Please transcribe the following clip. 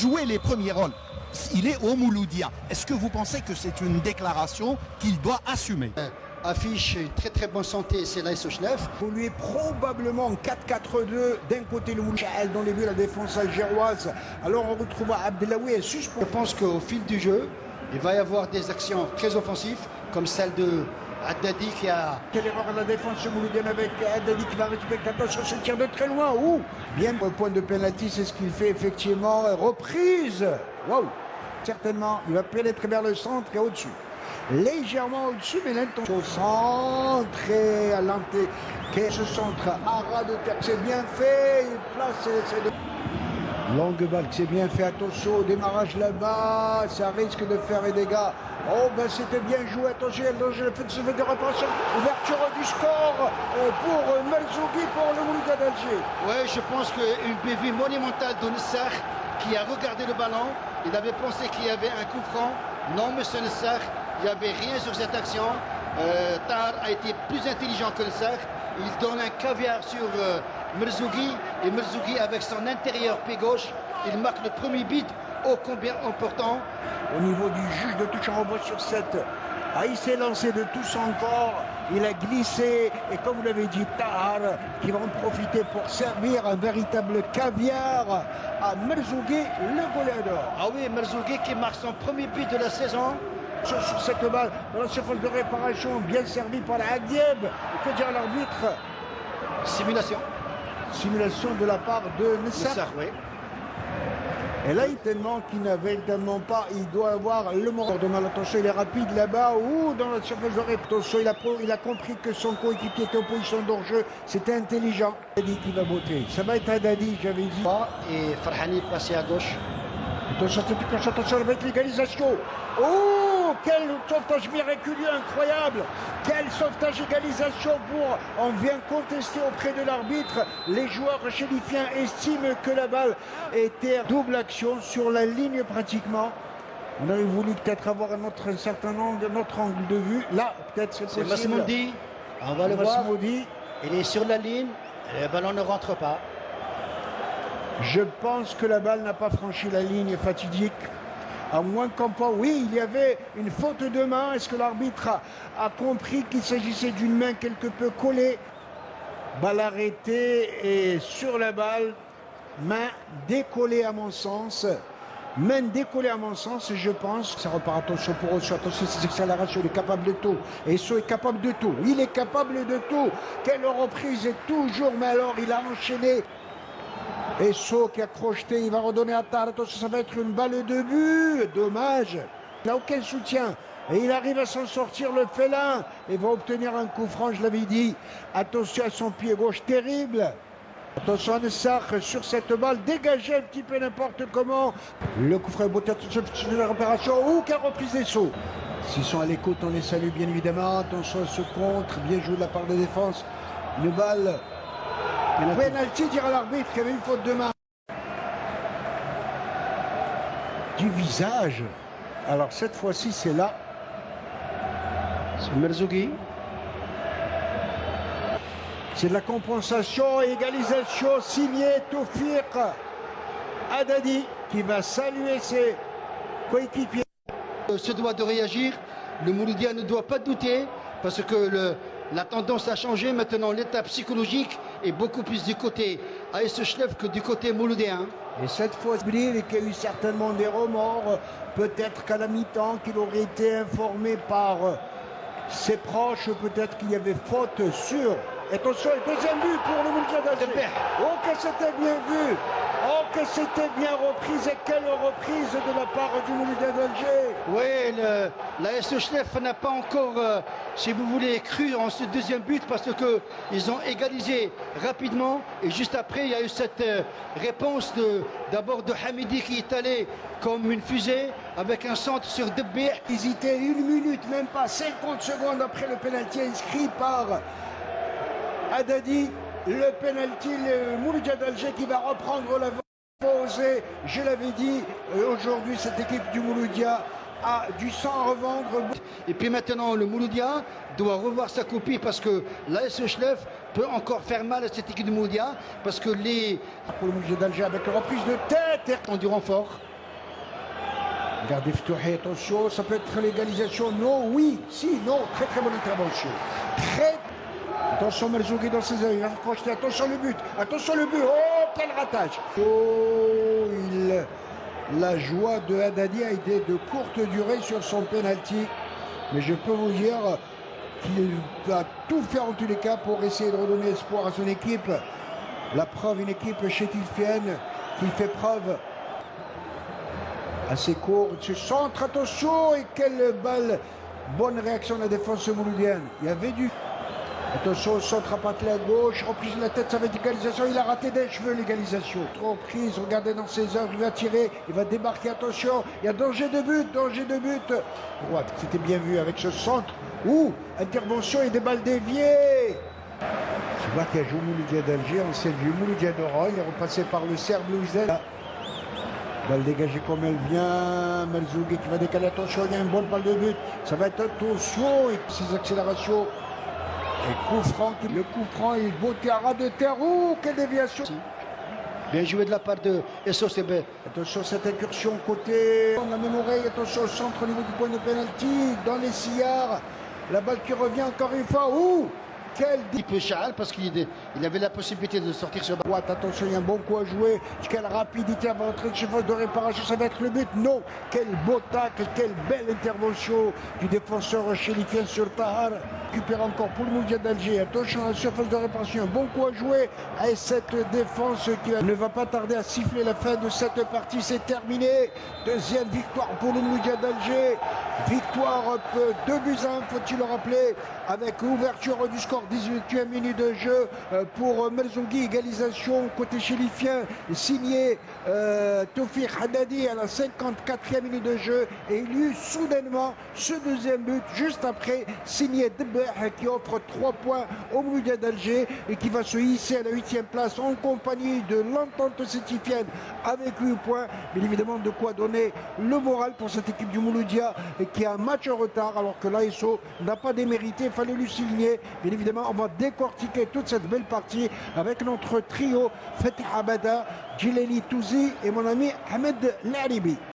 jouer les premiers rôles. Il est au Mouloudia. Est-ce que vous pensez que c'est une déclaration qu'il doit assumer? Affiche une très très bonne santé, c'est l'AS Chenef. Vous lui est probablement 4-4-2, d'un côté le Mouloudia, dans les buts la défense algéroise. Alors on retrouve Abdelawi et suspend. Je pense qu'au fil du jeu, il va y avoir des actions très offensives, comme celle de Haddadi qui a... Quelle erreur à la défense mouloudienne avec Haddadi qui va respecter attention ce tir de très loin. Ouh, bien au point de pénalty, c'est ce qu'il fait effectivement. Reprise. Waouh. Certainement, il va pénétrer vers le centre et au-dessus. Légèrement au-dessus, mais l'intention centré à l'entrée. Ce centre à ras de terre, c'est bien fait. Il place et essaie de... Longue balle, c'est bien fait. Attention au démarrage là-bas. Ça risque de faire des dégâts. Oh, ben c'était bien joué. Attention, le fait de se faire des réparations. Ouverture du score pour Merzougi pour le Mouloudia d'Alger. Oui, je pense qu'une bévue monumentale de Nessar qui a regardé le ballon. Il avait pensé qu'il y avait un coup franc. Non, monsieur Nessar, il n'y avait rien sur cette action. Tahar a été plus intelligent que Nessar. Il donne un caviar sur Merzougi. Et Merzougi, avec son intérieur pied gauche, il marque le premier but ô combien important. Au niveau du juge de touche en rebond sur 7, il s'est lancé de tout son corps, il a glissé et comme vous l'avez dit, Tahar qui va en profiter pour servir un véritable caviar à Merzougi, le goléador. Ah oui, Merzougi qui marque son premier but de la saison. Sur cette balle, dans la surface de réparation, bien servi par la Hadieb. Que dire l'arbitre? Simulation. Simulation de la part de Nessar. Oui. Et là, il tellement qu'il n'avait tellement pas, il doit avoir le moral de mal. Attention, il est rapide là-bas, ou dans la surface de réparation, il a compris que son coéquipier était en position d'hors-jeu. C'était intelligent. Haddadi qui va botter. Ça va être Haddadi, j'avais dit. Et Farhani passé à gauche. Attention avec l'égalisation. Oh, quel sauvetage miraculeux, incroyable. Quel sauvetage égalisation pour... On vient contester auprès de l'arbitre. Les joueurs chilifiens estiment que la balle était double action sur la ligne pratiquement. On aurait voulu peut-être avoir un certain angle, notre angle de vue. Là, peut-être c'est possible. Masmoudi, on va le voir. Il est sur la ligne, le ballon ne rentre pas. Je pense que la balle n'a pas franchi la ligne fatidique. À moins qu'on pas. Oui, il y avait une faute de main. Est-ce que l'arbitre a compris qu'il s'agissait d'une main quelque peu collée? Balle arrêtée et sur la balle, main décollée à mon sens. Main décollée à mon sens, je pense. Ça repart, attention pour Osso, attention ses accélérations, il est capable de tout. Et Osso est capable de tout. Il est capable de tout. Quelle reprise est toujours, mais alors il a enchaîné. Esso qui a crocheté, il va redonner à Tahar. Attention, ça va être une balle de but. Dommage. Il n'a aucun soutien. Et il arrive à s'en sortir, le félin. Et va obtenir un coup franc, je l'avais dit. Attention à son pied gauche, terrible. Attention à Nessar sur cette balle. Dégagé un petit peu n'importe comment. Le coup franc est beauté. Attention à la réparation. Ouh, quelle reprise d'Esso. S'ils sont à l'écoute, on les salue bien évidemment. Attention à ce contre. Bien joué de la part de défense. Une balle. Penalty, dira l'arbitre qu'il y avait une faute de main. Du visage. Alors cette fois-ci, c'est là. C'est Merzougi. C'est de la compensation, égalisation, signé Toufik Haddadi qui va saluer ses coéquipiers. Se doit de réagir. Le Mouloudia ne doit pas douter parce que la tendance a changé. Maintenant, l'état psychologique est beaucoup plus du côté AS Chenef que du côté mouloudien. Et cette fois, il y a eu certainement des remords. Peut-être qu'à la mi-temps, qu'il aurait été informé par ses proches. Peut-être qu'il y avait faute sur... Attention, le deuxième but pour le Mouloudia d'Alger. Oh, que c'était bien vu. Oh, que c'était bien reprise. Et quelle reprise de la part du Mouloudia d'Alger. Oui, l'AS Chenef n'a pas encore, si vous voulez, cru en ce deuxième but parce qu'ils ont égalisé rapidement. Et juste après, il y a eu cette réponse d'abord de Hamidi qui est allé comme une fusée avec un centre sur Debir. Hésité 1 minute, même pas 50 secondes après le pénalty inscrit par Haddadi. Le pénalty, le Mouloudia d'Alger qui va reprendre la pause. Je l'avais dit, aujourd'hui cette équipe du Mouloudia a du sang à revendre. Et puis maintenant le Mouloudia doit revoir sa copie parce que l'AS Chenef peut encore faire mal à cette équipe du Mouloudia parce que pour le Mouloudia d'Alger avec une reprise de tête ont du renfort. Regardez Ftouhi, attention, ça peut être l'égalisation. Non, oui, si, non. Très très bonne intervention. Très. Attention Merzougi dans ses œils. Attention le but. Attention le but. Oh, quel ratage. Oh, la joie de Haddadi a été de courte durée sur son penalty. Mais je peux vous dire qu'il va tout faire en tous les cas pour essayer de redonner espoir à son équipe. La preuve, une équipe chétilfienne qui fait preuve assez court. Ce centre, attention, et quelle balle. Bonne réaction de la défense mouloudienne. Il y avait du... Attention, centre à patte à gauche, reprise de la tête, ça va être égalisation. Il a raté des cheveux l'égalisation. Trop prise, regardez dans ses œuvres, il va tirer, il va débarquer, attention. Il y a danger de but, danger de but. Droite, c'était bien vu avec ce centre. Ouh, intervention et des balles déviées. Tu vois qu'il y a joué Mouloudia d'Alger, ancien vieux Mouloudia de Roy, il est repassé par le Serbe Louisel. Balle dégagée comme elle vient. Merzougi qui va décaler. Attention, il y a une bonne balle de but. Ça va être attention. Et ses accélérations. Et coup franc. Le coup franc. Il beau ras de terre. Ouh, quelle déviation. Bien joué de la part de Esso CB. Attention, cette incursion côté. On a même oreille. Attention au centre au niveau du point de pénalty. Dans les sillards. La balle qui revient encore une fois. Ouh! Il peut Charles parce qu'il avait la possibilité de sortir sur droite. Attention, il y a un bon coup à jouer. Quelle rapidité avant d'entrer de surface de réparation. Ça va être le but. Non. Quel beau tacle. Quelle belle intervention du défenseur chélifien sur Tahar. Récupère encore pour le Mouloudia d'Alger. Attention à la surface de réparation. Un bon coup à jouer. Et cette défense qui ne va pas tarder à siffler la fin de cette partie. C'est terminé. Deuxième victoire pour le Mouloudia d'Alger. Victoire 2-1, faut-il le rappeler, avec ouverture du score, 18e minute de jeu pour Merzougi, égalisation côté chélifien, signé Tawfiq Haddadi à la 54e minute de jeu, et il y eut soudainement ce deuxième but juste après, signé Debeh, qui offre 3 points au Mouloudia d'Alger et qui va se hisser à la 8e place en compagnie de l'Entente sétifienne avec 8 points. Bien évidemment, de quoi donner le moral pour cette équipe du Mouloudia qui a un match en retard alors que l'ASO n'a pas démérité, il fallait lui souligner. Bien évidemment, on va décortiquer toute cette belle partie avec notre trio Fatih Abada, Djilali Touzi et mon ami Ahmed Laribi.